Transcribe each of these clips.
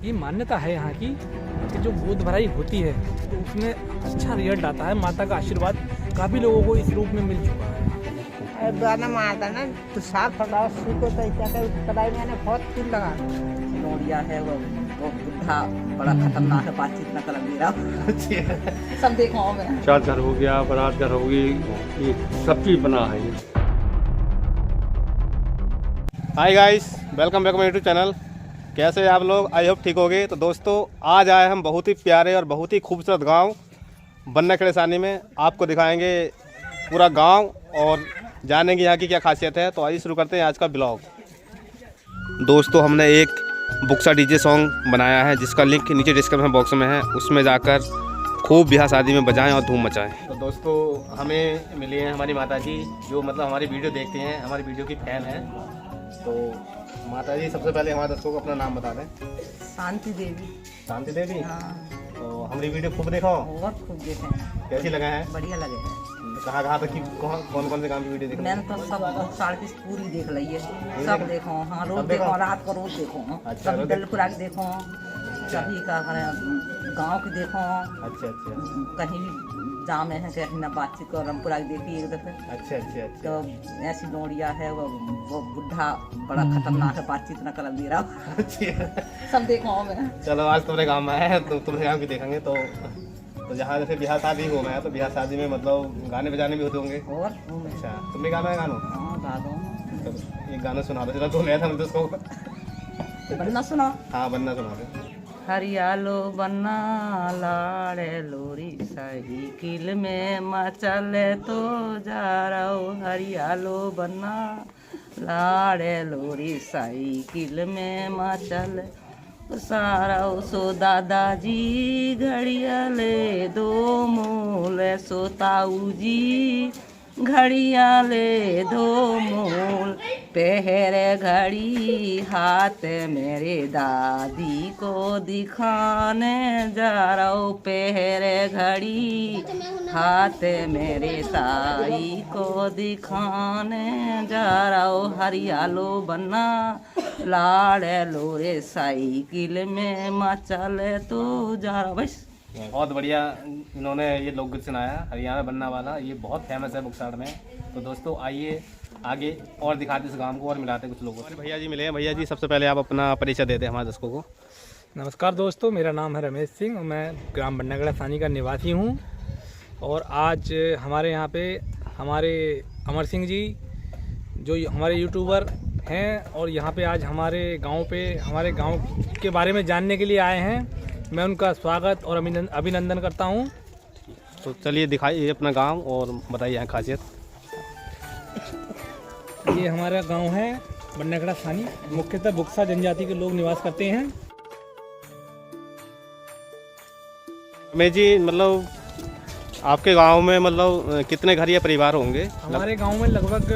ये मान्यता है यहाँ की कि जो गोद भराई होती है तो उसमें अच्छा रिजल्ट आता है। माता का आशीर्वाद काफ़ी लोगों को इस रूप में मिल चुका है। दाना मारता ना तो साफ पकाओ सूखो तो इतना कढ़ाई मैंने बहुत तेल लगा नौड़िया है वो बुढ़ा बड़ा खतरनाक है, बातचीत न कर मेरा सब देखो मैं। चार घर हो गया, बारात घर होगी, ये सब चीज़ बना है। Hi guys, welcome back my YouTube channel. कैसे हैं आप लोग? आई होप ठीक होगे। तो दोस्तों आज आए हम बहुत ही प्यारे और बहुत ही खूबसूरत गांव बन्ना खेड़ेसानी में। आपको दिखाएंगे पूरा गांव और जानेंगे यहाँ की क्या खासियत है। तो आइए शुरू करते हैं आज का ब्लॉग। दोस्तों हमने एक बुक्सा डीजे सॉन्ग बनाया है जिसका लिंक नीचे डिस्क्रिप्शन बॉक्स में है, उसमें जाकर खूब ब्याह शादी में बजाएं और धूम मचाएं। तो दोस्तों हमें मिली है हमारी माता जी, जो मतलब हमारी वीडियो देखते हैं, हमारी वीडियो की फैन है। तो माता जी सबसे पहले हमारे दर्शकों को अपना नाम बता दें। शांति देवी। शांति देवी। हाँ। तो हमारी वीडियो खूब देखो। बहुत खूब देखे हैं। कैसी लगा है? बढ़िया लगे हैं। कहाँ तक की कौन कौन से काम की वीडियो देखी? मैंने तो सब साढ़े की पूरी देख ली है, सब देखो। हाँ रोज देखो, रात को रोज देखो। अच्छा, कभी दलपुरा की देखो, कभी का गाँव की देखो। अच्छा अच्छा। कहीं भी जाम है कहीं ना बातचीत को रमपुरा की देखी एक दफे। अच्छा अच्छा अच्छा। तो ऐसी नौड़िया है वो बुढ़ा बड़ा खतरनाक है, बातचीत न कर मेरा सब देखो मैं। चलो आज तुम्हारे गाँव में आए हैं तो तुम्हारे गाँव की देखेंगे। तो जहाँ जैसे ब्याह शादी हो गया तो ब्याह शादी में मतलब गाने बजाने भी होते होंगे। और अच्छा, तुमने गाना है गानों? हाँ गा दो। तो एक गाना सुना दो, जरा तो नया था मतलब उसको। बन्ना सुना। हाँ बन्ना सुना दो। हरियालो बन्ना लाड़े लोरी साइकिल में मचले तो जा रहा हूँ। हरियालो बन्ना लाड़े लोरी साइकिल में मचले सारा सो दादाजी घड़िया ले दो मोल, सो ताऊ जी घड़िया ले दो मोल। पहरे घड़ी हाथ मेरे दादी को दिखाने जा रहा हूँ। पहरे घड़ी हाथ मेरे ताई को दिखाने जा रहा हूँ। हरियालो बन्ना लाड़े लोरे साइकिल में मचले तो जा रहा। बस बहुत बढ़िया इन्होंने ये लोकगीत सुनाया हरियाणा बन्ना वाला, ये बहुत फेमस है बुक्साड़ में। तो दोस्तों आइए आगे और दिखाते इस गांव को और मिलाते कुछ लोगों से। भैया जी मिले हैं। भैया जी सबसे पहले आप अपना परिचय देते हैं हमारे दर्शकों को। नमस्कार दोस्तों, मेरा नाम है रमेश सिंह और मैं ग्राम बन्ना खेड़ेसानी का निवासी हूँ। और आज हमारे यहाँ पे हमारे अमर सिंह जी जो हमारे यूट्यूबर हैं और यहाँ पे आज हमारे गांव के बारे में जानने के लिए आए हैं। मैं उनका स्वागत और अभिनंदन करता हूँ। तो चलिए दिखाइए अपना गांव और बताइए यहाँ खासियत। ये हमारा गांव है बन्ना खेड़ेसानी, मुख्यतः बुक्सा जनजाति के लोग निवास करते हैं। मैं जी मतलब आपके गांव में मतलब कितने घर या परिवार होंगे? हमारे गांव में लगभग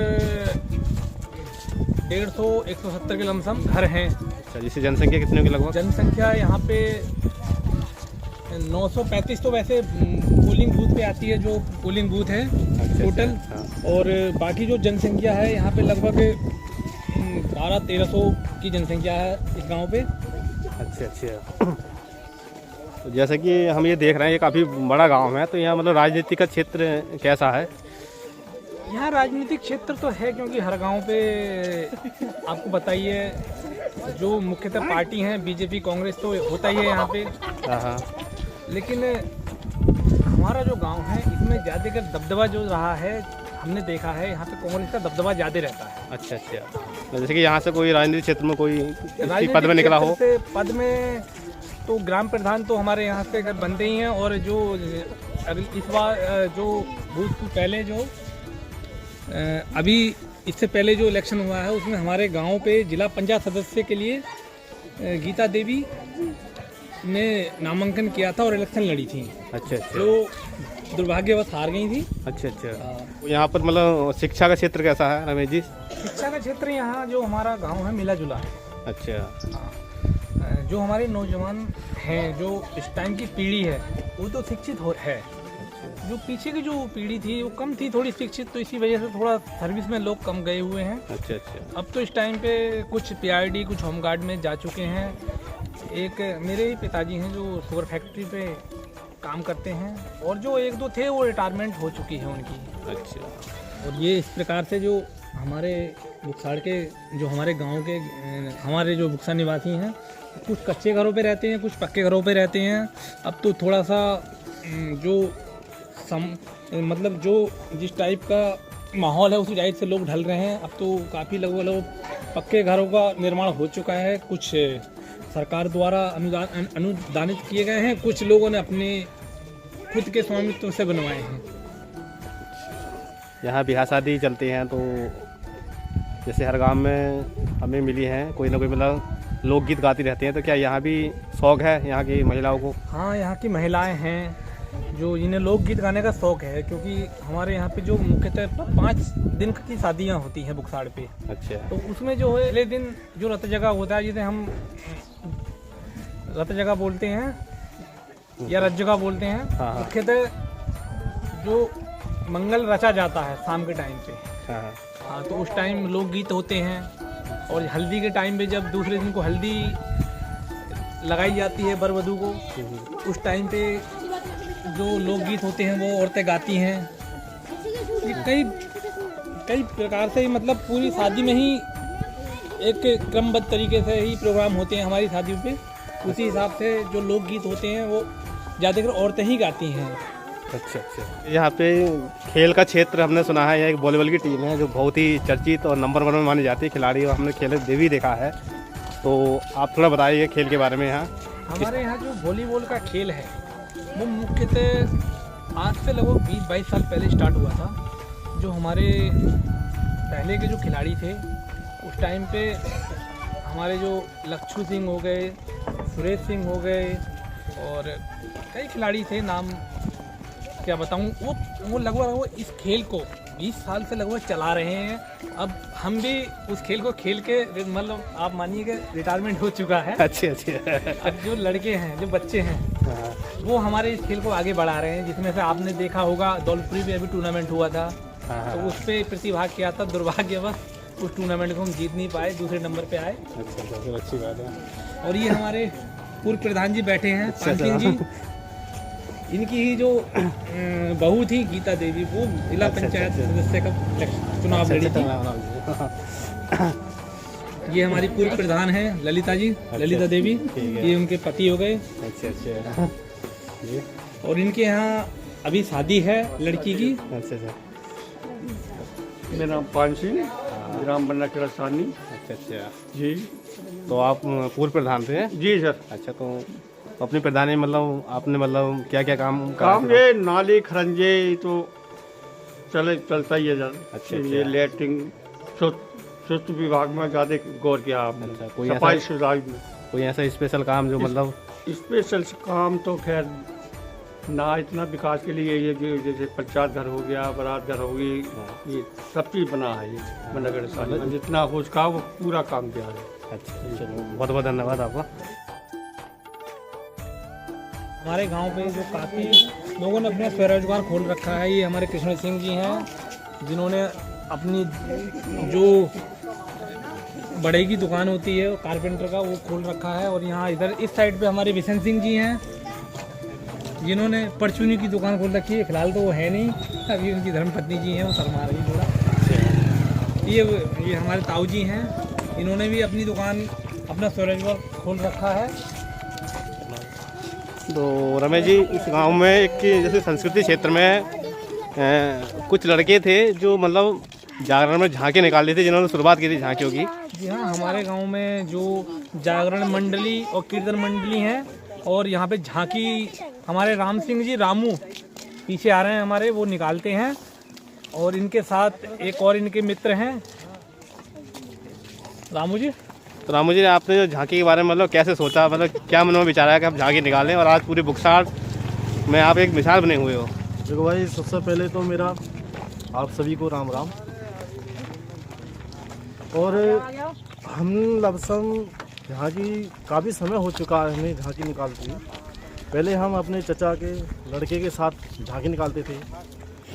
150-170 के लमसम घर हैं। अच्छा, जिससे जनसंख्या कितने की लगभग? जनसंख्या यहाँ पे 935 तो वैसे पोलिंग बूथ पे आती है, जो पोलिंग बूथ है टोटल। और बाकी जो जनसंख्या है यहाँ पे लगभग 1200-1300 की जनसंख्या है इस गांव पे। अच्छा अच्छा। तो जैसे कि हम ये देख रहे हैं ये काफ़ी बड़ा गांव है, तो यहाँ मतलब राजनीति का क्षेत्र कैसा है? यहाँ राजनीतिक क्षेत्र तो है क्योंकि हर गांव पे आपको बताइए जो मुख्यतः पार्टी हैं बीजेपी कांग्रेस तो होता ही है यहाँ पे। लेकिन हमारा जो गांव है इसमें ज़्यादातर दबदबा जो रहा है, हमने देखा है यहाँ पे कांग्रेस का दबदबा ज़्यादा रहता है। अच्छा अच्छा। जैसे कि यहाँ से कोई राजनीतिक क्षेत्र में कोई पद में निकला हो? पद में तो ग्राम प्रधान तो हमारे यहाँ से बनते ही हैं। और जो इस बार जो पहले जो अभी इससे पहले जो इलेक्शन हुआ है उसमें हमारे गांव पे जिला पंचायत सदस्य के लिए गीता देवी ने नामांकन किया था और इलेक्शन लड़ी थी। अच्छा अच्छा। जो दुर्भाग्यवश हार गई थी। अच्छा अच्छा। यहाँ पर मतलब शिक्षा का क्षेत्र कैसा है रमेश जी? शिक्षा का क्षेत्र यहाँ जो हमारा गांव है मिला जुला है। अच्छा। जो हमारे नौजवान हैं, जो इस टाइम की पीढ़ी है वो तो शिक्षित है। जो पीछे की जो पीढ़ी थी वो कम थी थोड़ी शिक्षित, तो इसी वजह से थोड़ा सर्विस में लोग कम गए हुए हैं। अच्छा अच्छा। अब तो इस टाइम पे कुछ पीआरडी कुछ होमगार्ड में जा चुके हैं। एक मेरे ही पिताजी हैं जो शुगर फैक्ट्री पे काम करते हैं, और जो एक दो थे वो रिटायरमेंट हो चुकी है उनकी। अच्छा। और ये इस प्रकार से जो हमारे बुक्साड़ के जो हमारे गांव के हमारे जो बुक्सा निवासी हैं, कुछ कच्चे घरों पे रहते हैं, कुछ पक्के घरों पे रहते हैं। अब तो थोड़ा सा जो मतलब जो जिस टाइप का माहौल है उसी टाइप से लोग ढल रहे हैं। अब तो काफ़ी लगभग पक्के घरों का निर्माण हो चुका है, कुछ सरकार द्वारा अनुदानित किए गए हैं, कुछ लोगों ने अपने खुद के स्वामित्व से बनवाए हैं। यहाँ ब्याह शादी चलती हैं तो जैसे हर गांव में हमें मिली हैं कोई ना कोई मतलब लोकगीत गाती रहती हैं, तो क्या यहाँ भी शौक़ है यहाँ की महिलाओं को? हाँ, यहाँ की महिलाएं हैं जो जिन्हें लोकगीत गाने का शौक़ है, क्योंकि हमारे यहाँ पे जो मुख्यतः 5 दिन की शादियाँ होती हैं बुक्साड़ पे। अच्छा। तो उसमें जो है पहले दिन जो रत जगह होता है, जिसे हम रत जगह बोलते हैं या रत जगह बोलते हैं, हाँ। मुख्यतः जो मंगल रचा जाता है शाम के टाइम पे। हाँ। हाँ, तो उस टाइम लोकगीत होते हैं। और हल्दी के टाइम पे जब दूसरे दिन को हल्दी लगाई जाती है वर वधू को, उस टाइम पे जो लोकगीत होते हैं वो औरतें गाती हैं। ये कई प्रकार से मतलब पूरी शादी में ही एक क्रमबद्ध तरीके से ही प्रोग्राम होते हैं हमारी शादियों पे। उसी हिसाब से जो लोकगीत होते हैं वो ज़्यादातर औरतें ही गाती हैं। अच्छा अच्छा। यहाँ पे खेल का क्षेत्र हमने सुना है, यह एक वॉलीबॉल की टीम है जो बहुत ही चर्चित और नंबर 1 में मानी जाती है खिलाड़ी, और हमने खेल भी देखा है। तो आप थोड़ा बताइए खेल के बारे में। यहाँ हमारे यहाँ जो वॉलीबॉल का खेल है वो मुख्यतः आज से लगभग 20-22 साल पहले स्टार्ट हुआ था। जो हमारे पहले के जो खिलाड़ी थे उस टाइम पे हमारे जो लक्ष्मण सिंह हो गए, सुरेश सिंह हो गए, और कई खिलाड़ी थे, नाम क्या बताऊं, वो लगभग वो इस खेल को 20 साल से लगभग चला रहे हैं। अब हम भी उस खेल को खेल के मतलब आप मानिए कि रिटायरमेंट हो चुका है। अच्छे अच्छे। अब जो लड़के हैं, जो बच्चे हैं, वो हमारे इस खेल को आगे बढ़ा रहे हैं। जिसमें से आपने देखा होगा दौलपुरी में अभी टूर्नामेंट हुआ था, तो उस पर प्रतिभाग किया था। दुर्भाग्यवश उस टूर्नामेंट को हम जीत नहीं पाए, दूसरे नंबर पे आए। अच्छा, अच्छी बात है। और ये हमारे पूर्व प्रधान जी बैठे हैं, पान जी। इनकी ही जो बहू थी गीता देवी, वो जिला पंचायत सदस्य का चुनाव लड़ी थी। ये हमारी पूर्व प्रधान है ललिता जी, ललिता देवी, ये उनके पति हो गए। अच्छा अच्छा। और इनके यहाँ अभी शादी है लड़की की। अच्छा अच्छा। मेरा नाम पान सिंह, ग्राम बन्नाखेड़ा सानी। अच्छा अच्छा जी। तो आप पूर्व प्रधान थे? जी सर। अच्छा, तो अपनी प्रधानी मतलब आपने मतलब क्या क्या काम ये नाली खरंजे तो चलता ही है सर। अच्छा, ये लैट्रिन स्वच्छ विभाग में ज़्यादा गौर किया आपने। अच्छा, कोई सफाई विभाग में कोई ऐसा स्पेशल काम जो मतलब स्पेशल काम तो खैर ना, इतना विकास के लिए ये जो जैसे पंचायत घर हो गया, बारात घर होगी, ये सब चीज़ बना है ये बन्नाखेड़ा सानी में। जितना हो सका वो पूरा काम किया है। अच्छा, चलो बहुत बहुत धन्यवाद आपका। हमारे गांव पे जो काफ़ी लोगों ने अपना स्वरोजगार खोल रखा है। ये हमारे कृष्ण सिंह जी हैं, जिन्होंने अपनी जो बड़े की दुकान होती है कारपेंटर का, वो खोल रखा है। और यहाँ इधर इस साइड पे हमारे बिशन सिंह जी हैं, जिन्होंने परचूनी की दुकान खोल रखी है। फिलहाल तो वो है नहीं, अभी उनकी धर्मपत्नी जी हैं, वो शर्मा रही थोड़ा। ये हमारे ताऊ जी हैं, इन्होंने भी अपनी दुकान अपना स्वरोजगार खोल रखा है। तो रमेश जी, इस गांव में एक जैसे संस्कृति क्षेत्र में कुछ लड़के थे जो मतलब जागरण में झांकी निकालते थे, जिन्होंने शुरुआत की थी झांकियों की। जी हाँ, हमारे गांव में जो जागरण मंडली और कीर्तन मंडली हैं, और यहाँ पे झांकी हमारे राम सिंह जी रामू पीछे आ रहे हैं हमारे, वो निकालते हैं। और इनके साथ एक और इनके मित्र हैं रामू जी। तो रामू जी, आपने जो झांकी के बारे में मतलब कैसे सोचा, मतलब क्या मन में विचार आया कि आप झांकी निकालें और आज पूरी बुक्साड़ में आप एक मिसाल बने हुए हो? देखो भाई, सबसे पहले तो मेरा आप सभी को राम राम। और हम लमसम झांकी काफ़ी समय हो चुका है हमें झांकी निकालते हुए। पहले हम अपने चचा के लड़के के साथ झांकी निकालते थे,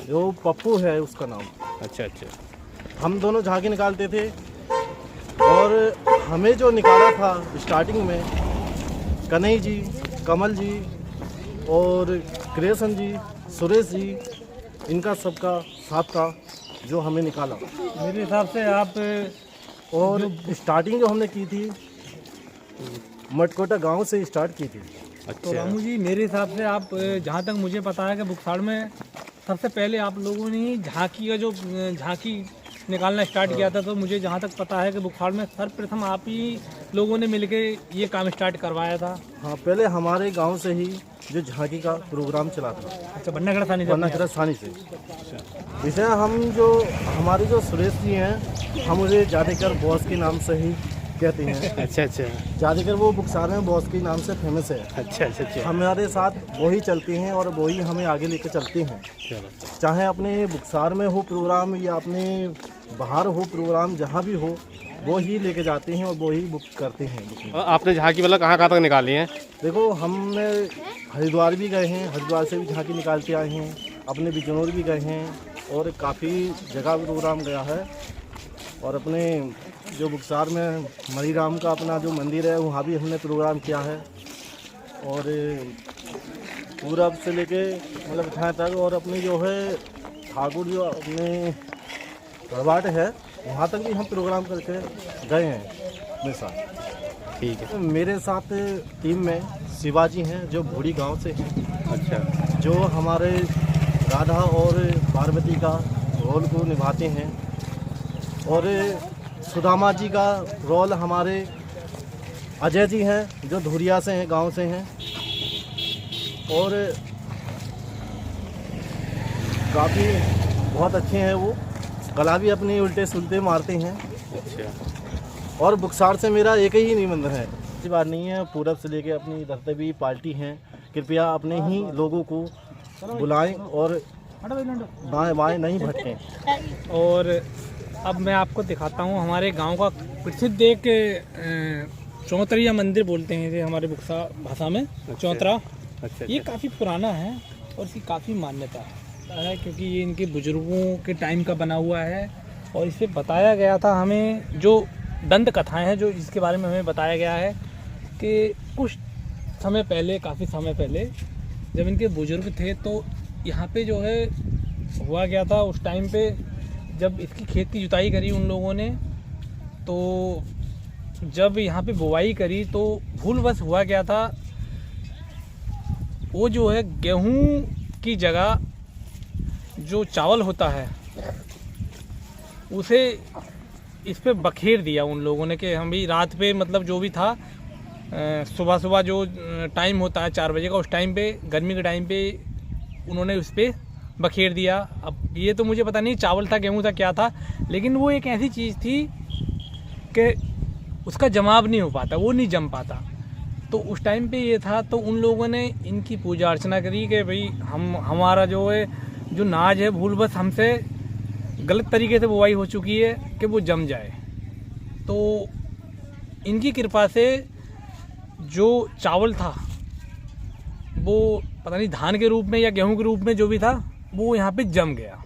जो पप्पू है उसका नाम। अच्छा अच्छा। हम दोनों झांकी निकालते थे, और हमें जो निकाला था स्टार्टिंग में कन्हई जी, कमल जी और कृष्ण जी, सुरेश जी, इनका सबका साथ था जो हमें निकाला। मेरे हिसाब से आप और स्टार्टिंग जो हमने की थी मटकोटा गांव से स्टार्ट की थी। तो रामू जी, मेरे हिसाब से आप जहाँ तक मुझे पता है कि बुकसाड़ में सबसे पहले आप लोगों ने ही झांकी का जो झांकी निकालना स्टार्ट किया था। तो मुझे जहाँ तक पता है कि बुकसाड़ में सर्वप्रथम आप ही लोगों ने मिलके ये काम स्टार्ट करवाया था। हाँ, पहले हमारे गांव से ही जो झांकी का प्रोग्राम चला था। अच्छा, बन्नागढ़ सानी से? बन्नागढ़ सानी से। इसे हम जो हमारे जो सुरेश जी हैं, हम उसे ज़्यादातर बॉस के नाम से ही कहते हैं। अच्छा। ज़्यादातर वो बुकसार में बॉस के नाम से फेमस है। अच्छा। हमारे साथ वो ही चलते हैं और वो ही हमें आगे लेकर चलते हैं। चाहे अपने बुकसार में हो प्रोग्राम या अपने बाहर हो प्रोग्राम, जहाँ भी हो वो ही लेके जाते हैं और वो ही बुक करते हैं। आपने झांकी मतलब कहाँ तक निकाली है? देखो, हमने हरिद्वार भी गए हैं, हरिद्वार से भी झांकी निकाल के आए हैं, अपने बिजनौर भी गए हैं और काफ़ी जगह प्रोग्राम गया है। और अपने जो बुकसार में मरीराम का अपना जो मंदिर है वहाँ भी हमने प्रोग्राम किया है। और पूरब से लेके मतलब यहाँ तक, और अपनी जो है ठाकुर जो अपने गढ़वाट है वहाँ तक भी हम प्रोग्राम करके गए हैं अपने साथ। ठीक है। मेरे साथ टीम में शिवाजी हैं जो भूड़ी गांव से हैं। अच्छा। जो हमारे राधा और पार्वती का रोल को निभाते हैं। और सुदामा जी का रोल हमारे अजय जी हैं जो धुरिया से हैं, गांव से हैं। और काफ़ी बहुत अच्छे हैं वो, कला भी अपनी उल्टे सुलटे मारते हैं। अच्छा। और बुकसार से मेरा एक ही निबंधन है, ऐसी बात नहीं है। पूरब से लेके अपनी इधर से भी पार्टी हैं, कृपया अपने ही लोगों को बुलाएं और दाएं बाएं नहीं भटकें। और अब मैं आपको दिखाता हूँ हमारे गांव का प्रसिद्ध एक चौतरिया मंदिर बोलते हैं इसे हमारे बुकसा भाषा में, चौतरा। अच्छा। ये काफ़ी पुराना है और इसकी काफ़ी मान्यता है क्योंकि ये इनके बुजुर्गों के टाइम का बना हुआ है। और इसे बताया गया था हमें, जो दंत कथाएं हैं जो इसके बारे में हमें बताया गया है कि कुछ समय पहले, काफ़ी समय पहले जब इनके बुजुर्ग थे तो यहाँ पे जो है हुआ गया था उस टाइम पे, जब इसकी खेत की जुताई करी उन लोगों ने, तो जब यहाँ पे बुवाई करी तो भूलवश हुआ गया था, वो जो है गेहूं की जगह जो चावल होता है उसे इस पे बखेर दिया उन लोगों ने कि हम भी रात पे, मतलब जो भी था सुबह सुबह जो टाइम होता है 4 बजे का, उस टाइम पे गर्मी के टाइम पे उन्होंने उस पर बखेर दिया। अब ये तो मुझे पता नहीं चावल था, गेहूं था, क्या था, लेकिन वो एक ऐसी चीज़ थी कि उसका जमाव नहीं हो पाता, वो नहीं जम पाता। तो उस टाइम पे ये था, तो उन लोगों ने इनकी पूजा अर्चना करी कि भाई हमारा जो है जो नाज है भूलवश हमसे गलत तरीके से बुवाई हो चुकी है कि वो जम जाए। तो इनकी कृपा से जो चावल था वो पता नहीं धान के रूप में या गेहूं के रूप में जो भी था वो यहाँ पे जम गया।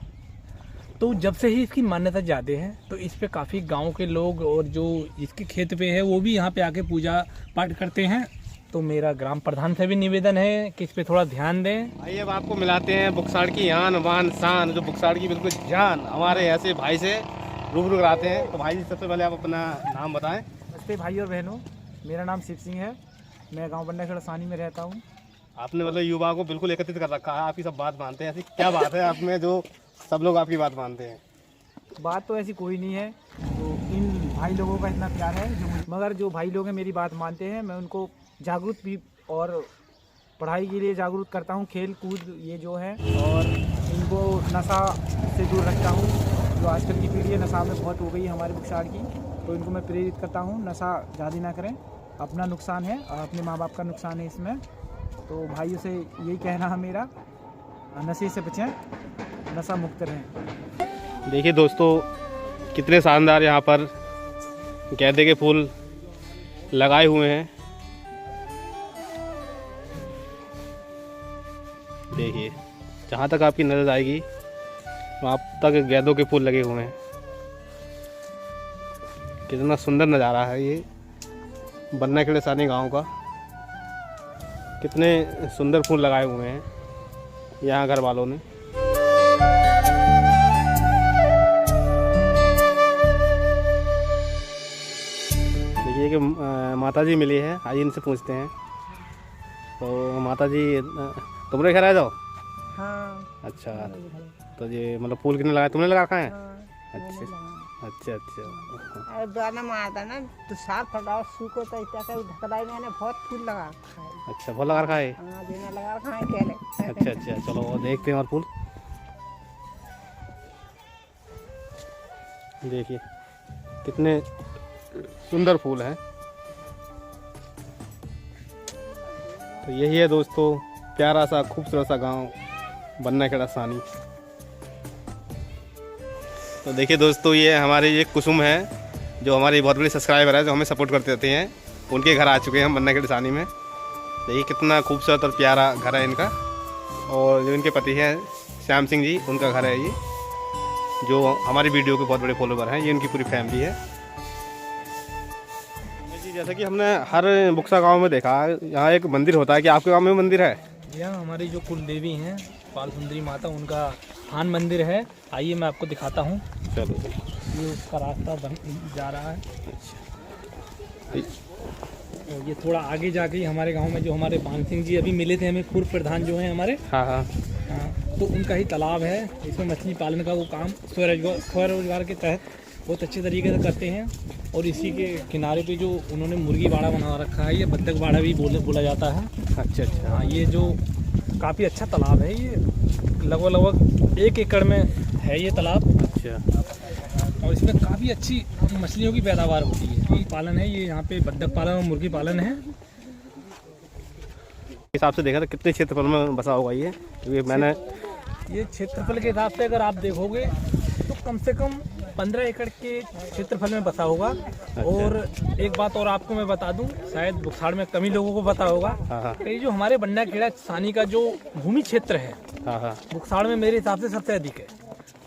तो जब से ही इसकी मान्यता ज़्यादा है तो इस पे काफ़ी गांव के लोग और जो इसके खेत पे है वो भी यहाँ पे आके पूजा पाठ करते हैं। तो मेरा ग्राम प्रधान से भी निवेदन है कि इस पे थोड़ा ध्यान दें। आइए अब आपको मिलाते हैं बुकसाड़ की आन बान शान, जो बुकसाड़ की बिल्कुल जान हमारे ऐसे भाई से रूबरू कराते हैं। तो भाई जी सबसे पहले आप अपना नाम बताएं। नमस्ते भाई और बहनों, मेरा नाम शिव सिंह है, मैं गांव बन्नागढ़ सानी में रहता हूं। आपने मतलब युवा को बिल्कुल एकत्रित कर रखा है, आपकी सब बात मानते हैं। ऐसी क्या बात है आप में जो सब लोग आपकी बात मानते हैं? बात तो ऐसी कोई नहीं है, तो इन भाई लोगों का इतना प्यार है मगर जो भाई लोग हैं मेरी बात मानते हैं, मैं उनको जागरूक भी और पढ़ाई के लिए जागरूक करता हूं, खेल कूद ये जो है, और इनको नशा से दूर रखता हूं। जो आजकल की पीढ़ी है नशा में बहुत हो गई है हमारे बुकसाड़ की, तो इनको मैं प्रेरित करता हूं नशा ज़्यादा ना करें, अपना नुकसान है और अपने माँ बाप का नुकसान है इसमें। तो भाइयों से यही कहना है मेरा, नशे से बचें, नशा मुक्त रहें। देखिए दोस्तों कितने शानदार यहाँ पर गेंदे के फूल लगाए हुए हैं। देखिए जहाँ तक आपकी नज़र आएगी वहाँ तक गेंदों के फूल लगे हुए हैं। कितना सुंदर नज़ारा है ये बन्नागढ़ सानी गांव का। कितने सुंदर फूल लगाए हुए हैं यहाँ घर वालों ने। देखिए कि माता जी मिली है, आइए इनसे पूछते हैं। तो माता जी तुम्हारे घर आ जाओ। हाँ। अच्छा, तो ये मतलब फूल कितने लगाए, तुमने लगा रखा है? मैंने अच्छा अच्छा। अरे दोना मारता ना तो साफ लगाओ सूखो तो इतना का ढकदाई मैंने बहुत फूल लगा रखा है। अच्छा, फूल लगा रखा है। हाँ देना लगा रखा है केले। अच्छा अच्छा, चलो और देखते हैं और फूल। देखिए कितने सुंदर फूल हैं। तो यही है दोस्तों प्यारा सा खूबसूरत सा गांव बन्नाखेड़ा सानी। तो देखिए दोस्तों ये हमारे ये कुसुम है जो हमारी बहुत बड़ी सब्सक्राइबर है, जो हमें सपोर्ट करते रहते हैं। उनके घर आ चुके हैं हम बन्नाखेड़ा सानी में। देखिए कितना खूबसूरत और प्यारा घर है इनका। और जो इनके पति हैं श्याम सिंह जी, उनका घर है ये, जो हमारी वीडियो के बहुत बड़े फॉलोवर हैं। ये उनकी पूरी फैमिली है जी। जैसा कि हमने हर बुक्सा गांव में देखा, यहाँ एक मंदिर होता है। कि आपके गांव में मंदिर है? यहाँ हमारी जो कुल देवी हैं पाल सुंदरी माता, उनका स्थान मंदिर है। आइए मैं आपको दिखाता हूँ। चलो ये उसका रास्ता बन जा रहा है। और ये थोड़ा आगे जाके ही हमारे गांव में जो हमारे पान सिंह जी अभी मिले थे हमें, पूर्व प्रधान जो हैं हमारे, हाँ हाँ तो उनका ही तालाब है। इसमें मछली पालन का वो काम स्वरोजगार के तहत बहुत अच्छे तरीके से करते हैं। और इसी के किनारे पे जो उन्होंने मुर्गी बाड़ा बना रखा है, ये बत्तख बाड़ा भी बोला जाता है। अच्छा अच्छा। हाँ, ये जो काफ़ी अच्छा तालाब है, ये लगभग 1 एकड़ में है ये तालाब। अच्छा। और इसमें काफ़ी अच्छी मछलियों की पैदावार होती है। ये पालन है, ये यहाँ पे बत्तख पालन और मुर्गी पालन है। हिसाब से देखा तो कितने क्षेत्रफल में बसा होगा ये? क्योंकि मैंने ये क्षेत्रफल के हिसाब से अगर आप देखोगे तो कम से कम 15 एकड़ के क्षेत्रफल में बसा होगा। और एक बात और आपको मैं बता दूं, शायद बुक्साड़ में कमी लोगों को पता होगा, हाँ ये जो हमारे बन्नाखेड़ा सानी का जो भूमि क्षेत्र है, हाँ बुक्साड़ में मेरे हिसाब से सबसे अधिक है।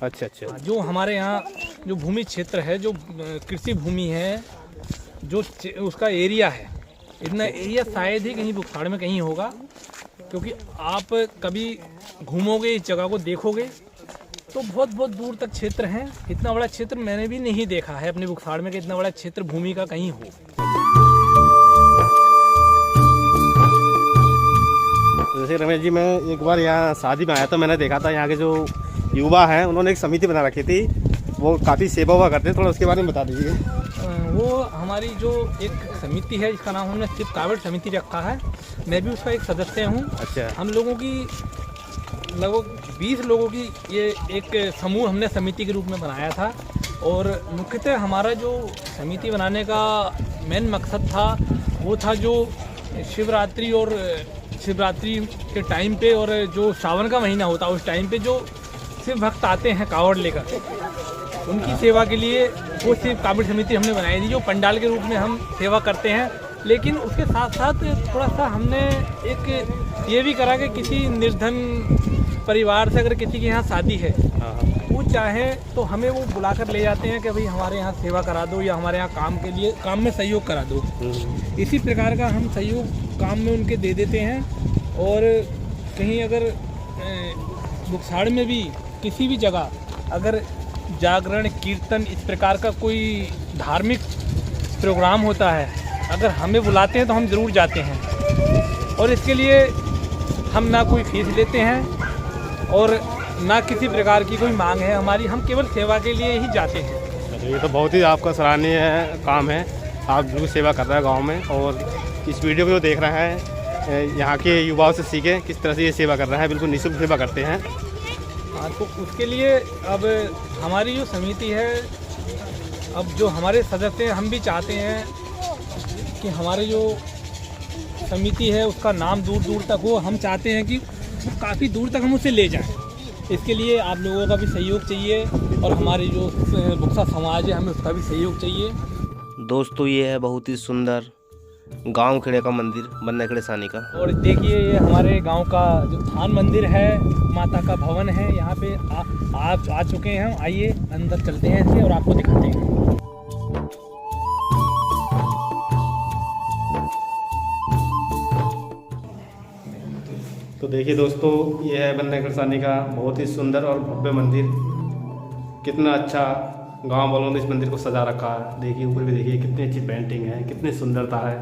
अच्छा अच्छा। जो हमारे यहाँ जो भूमि क्षेत्र है, जो कृषि भूमि है, जो उसका एरिया है, इतना एरिया शायद ही कहीं बुक्साड़ में कहीं होगा। क्योंकि आप कभी घूमोगे इस जगह को देखोगे तो बहुत बहुत दूर तक क्षेत्र हैं। इतना बड़ा क्षेत्र मैंने भी नहीं देखा है अपने बुक्साड़ में कि इतना बड़ा क्षेत्र भूमि का कहीं हो। जैसे रमेश जी, मैं एक बार यहाँ शादी में आया था, मैंने देखा था यहाँ के जो युवा हैं उन्होंने एक समिति बना रखी थी, वो काफ़ी सेवा हुआ करते हैं। थोड़ा उसके बारे में बता दीजिए। वो हमारी जो एक समिति है जिसका नाम हमने शिव कावड़ समिति रखा है, मैं भी उसका एक सदस्य हूँ। अच्छा। हम लोगों की लगभग 20 लोगों की ये एक समूह हमने समिति के रूप में बनाया था। और मुख्यतः हमारा जो समिति बनाने का मेन मकसद था वो था जो शिवरात्रि और शिवरात्रि के टाइम पे और जो सावन का महीना होता है उस टाइम पे जो शिव भक्त आते हैं कावड़ लेकर, उनकी सेवा के लिए वो शिव कावड़ समिति हमने बनाई थी, जो पंडाल के रूप में हम सेवा करते हैं। लेकिन उसके साथ साथ थोड़ा सा हमने एक ये भी करा कि किसी निर्धन परिवार से अगर किसी के यहाँ शादी है, वो चाहे तो हमें वो बुला कर ले जाते हैं कि भाई हमारे यहाँ सेवा करा दो या हमारे यहाँ काम में सहयोग करा दो। इसी प्रकार का हम सहयोग काम में उनके दे देते हैं। और कहीं अगर बुक्साड़ में भी किसी भी जगह अगर जागरण कीर्तन इस प्रकार का कोई धार्मिक प्रोग्राम होता है, अगर हमें बुलाते हैं तो हम ज़रूर जाते हैं। और इसके लिए हम ना कोई फीस लेते हैं और ना किसी प्रकार की कोई मांग है हमारी, हम केवल सेवा के लिए ही जाते हैं। ये तो बहुत ही आपका सराहनीय काम है, आप बिल्कुल सेवा कर रहे हैं गांव में। और इस वीडियो को जो देख रहे हैं यहाँ के युवाओं से सीखें किस तरह से ये सेवा कर रहा है, बिल्कुल निःशुल्क सेवा करते हैं। हाँ, तो उसके लिए अब हमारी जो समिति है, अब जो हमारे सदस्य हैं, हम भी चाहते हैं कि हमारे जो समिति है उसका नाम दूर दूर तक हो। हम चाहते हैं कि काफ़ी दूर तक हम उसे ले जाएं। इसके लिए आप लोगों का भी सहयोग चाहिए और हमारी जो बुक्सा समाज है हमें उसका भी सहयोग चाहिए। दोस्तों ये है बहुत ही सुंदर गांव खेड़े का मंदिर बन्नाखेड़ा सानी का। और देखिए ये हमारे गांव का जो थान मंदिर है, माता का भवन है, यहाँ पे आप आ चुके हैं हम। आइए अंदर चलते हैं इससे और आपको दिखाते हैं। तो देखिए दोस्तों, ये है बन्ना खड़सानी का बहुत ही सुंदर और भव्य मंदिर। कितना अच्छा गांव वालों ने इस मंदिर को सजा रखा है। देखिए ऊपर भी देखिए कितनी अच्छी पेंटिंग है, कितनी सुंदरता है,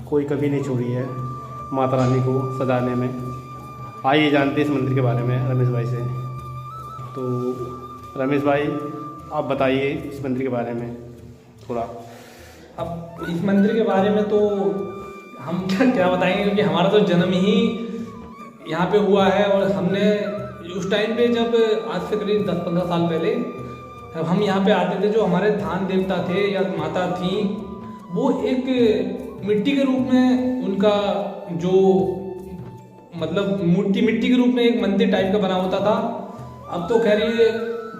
कोई कभी नहीं छोड़ी है माता रानी को सजाने में। आइए जानते हैं इस मंदिर के बारे में रमेश भाई से। तो रमेश भाई आप बताइए इस मंदिर के बारे में थोड़ा। अब इस मंदिर के बारे में तो हम क्या बताएंगे, क्योंकि हमारा तो जन्म ही यहाँ पे हुआ है। और हमने उस टाइम पे, जब आज से करीब 10-15 साल पहले जब हम यहाँ पे आते थे, जो हमारे धान देवता थे या माता थी, वो एक मिट्टी के रूप में उनका जो मतलब मिट्टी के रूप में एक मंदिर टाइप का बना होता था। अब तो खैर ये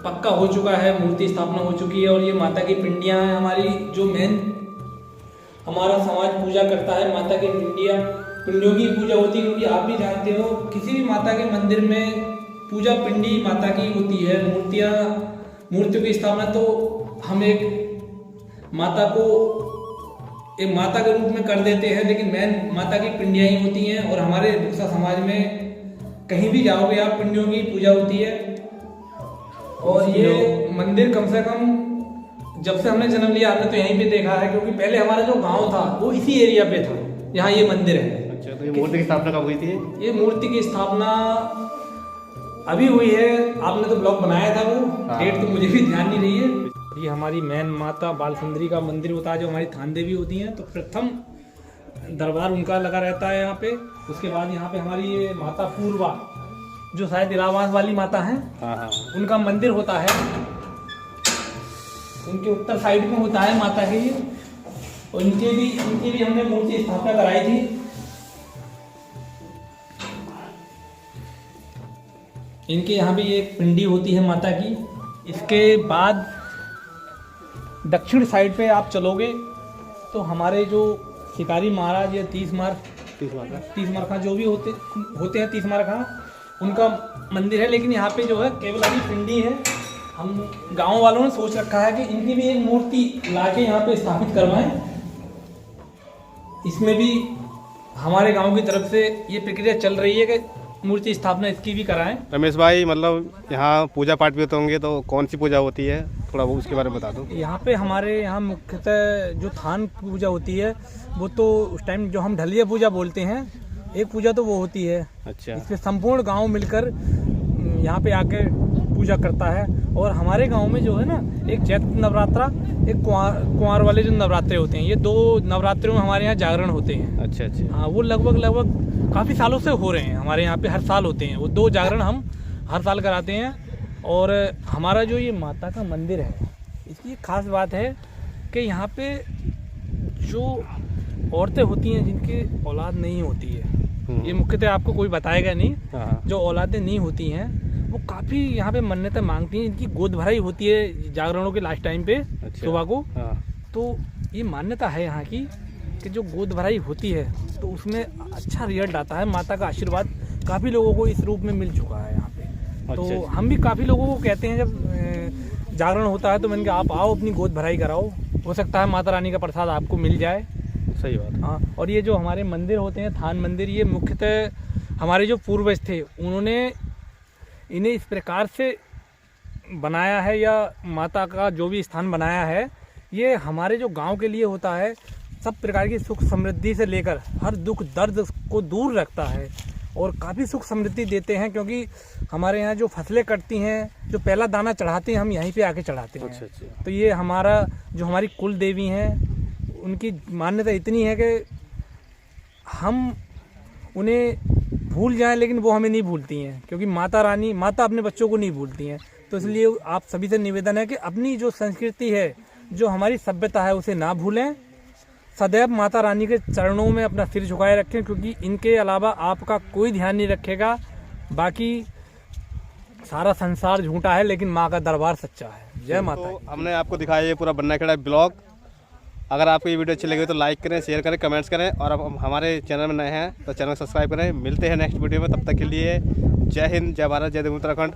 पक्का हो चुका है, मूर्ति स्थापना हो चुकी है। और ये माता की पिंडियाँ हैं हमारी, जो मेन हमारा समाज पूजा करता है। माता की पिंडियों की पूजा होती है, क्योंकि आप भी जानते हो किसी भी माता के मंदिर में पूजा पिंडी माता की होती है। मूर्तियों की स्थापना तो हम एक माता के रूप में कर देते हैं, लेकिन मेन माता की पिंडियाँ ही होती हैं। और हमारे दूसरा समाज में कहीं भी जाओगे आप, पिंडियों की पूजा होती है। और ये मंदिर कम से कम जब से हमने जन्म लिया, हमने तो यहीं पे देखा है, क्योंकि पहले हमारा जो गांव था वो इसी एरिया पे था, यहाँ ये मंदिर है। अच्छा, तो ये मूर्ति की स्थापना कब हुई थी? ये मूर्ति की स्थापना अभी हुई है, आपने तो ब्लॉग बनाया था, वो डेट तो मुझे भी ध्यान नहीं रही है। ये हमारी मेन माता बाल सुंदरी का मंदिर होता है, जो हमारी थान देवी होती हैं। तो प्रथम दरबार उनका लगा रहता है यहाँ पे। उसके बाद यहाँ पे हमारी ये माता पूर्वा, जो शायद इलाहाबाद वाली माता हैं, उनका मंदिर होता है। उनके उत्तर साइड में होता है माता की। और इनकी भी हमने मूर्ति स्थापना कराई थी। इनके यहाँ भी एक पिंडी होती है माता की। इसके बाद दक्षिण साइड पे आप चलोगे तो हमारे जो शिकारी महाराज या 30 मारखा जो भी होते हैं 30 मारखा, उनका मंदिर है। लेकिन यहाँ पे जो है केवल अभी पिंडी है। हम गांव वालों ने सोच रखा है कि इनकी भी एक मूर्ति लाके यहाँ पे स्थापित करवाएं। इसमें भी हमारे गांव की तरफ से ये प्रक्रिया चल रही है कि मूर्ति स्थापना इसकी भी कराएं। रमेश भाई, मतलब यहाँ पूजा पाठ भी होते होंगे, तो कौन सी पूजा होती है, थोड़ा वो उसके बारे में बता दो। यहाँ पे हमारे यहाँ मुख्यतः जो थान पूजा होती है, वो तो उस टाइम जो हम ढलिया पूजा बोलते हैं, एक पूजा तो वो होती है। अच्छा। इसमें संपूर्ण गांव मिलकर यहाँ पे आके पूजा करता है। और हमारे गांव में जो है ना, एक चैत्र नवरात्रा, एक कुंवार वाले जो नवरात्रे होते हैं, ये 2 नवरात्रों में हमारे यहाँ जागरण होते हैं। अच्छा अच्छा। हाँ, वो लगभग काफ़ी सालों से हो रहे हैं हमारे यहाँ पे, हर साल होते हैं वो 2 जागरण हम हर साल कराते हैं। और हमारा जो ये माता का मंदिर है, इसकी एक खास बात है कि यहाँ पे जो औरतें होती हैं जिनकी औलाद नहीं होती है, ये मुख्यतः आपको कोई बताएगा नहीं, जो औलादें नहीं होती हैं वो काफ़ी यहाँ पे मन्नतें मांगती हैं। इनकी गोद भराई होती है जागरणों के लास्ट टाइम पे, सुबह को। तो ये मान्यता है यहाँ की कि जो गोद भराई होती है तो उसमें अच्छा रिजल्ट आता है। माता का आशीर्वाद काफ़ी लोगों को इस रूप में मिल चुका है यहाँ पे। तो हम भी काफ़ी लोगों को कहते हैं, जब जागरण होता है तो मैंने कहा आप आओ, अपनी गोद भराई कराओ, हो सकता है माता रानी का प्रसाद आपको मिल जाए। सही बात। हाँ, और ये जो हमारे मंदिर होते हैं, थान मंदिर, ये मुख्यतः हमारे जो पूर्वज थे उन्होंने इन्हें इस प्रकार से बनाया है, या माता का जो भी स्थान बनाया है, ये हमारे जो गांव के लिए होता है। सब प्रकार की सुख समृद्धि से लेकर हर दुख दर्द को दूर रखता है और काफ़ी सुख समृद्धि देते हैं। क्योंकि हमारे यहाँ जो फसलें कटती हैं, जो पहला दाना चढ़ाते हैं, हम यहीं पे आके चढ़ाते हैं। अच्छा। तो ये जो हमारी कुल देवी हैं, उनकी मान्यता इतनी है कि हम उन्हें भूल जाएं लेकिन वो हमें नहीं भूलती हैं, क्योंकि माता अपने बच्चों को नहीं भूलती हैं। तो इसलिए आप सभी से निवेदन है कि अपनी जो संस्कृति है, जो हमारी सभ्यता है, उसे ना भूलें। सदैव माता रानी के चरणों में अपना सिर झुकाए रखें, क्योंकि इनके अलावा आपका कोई ध्यान नहीं रखेगा। बाकी सारा संसार झूठा है, लेकिन माँ का दरबार सच्चा है। जय माता। तो हमने आपको दिखाया ये पूरा बन्ना खेड़ा ब्लॉग। अगर आपको ये वीडियो अच्छी लगी तो लाइक करें, शेयर करें, कमेंट्स करें। और अब हमारे चैनल में नए हैं तो चैनल सब्सक्राइब करें। मिलते हैं नेक्स्ट वीडियो में, तब तक के लिए जय हिंद, जय भारत, जय देव उत्तराखंड।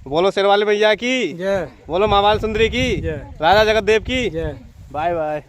बोलो शेरवाली भैया की जय, बोलो माँ बाल सुंदरी की जय, राजा जगत देव की जय। Bye bye.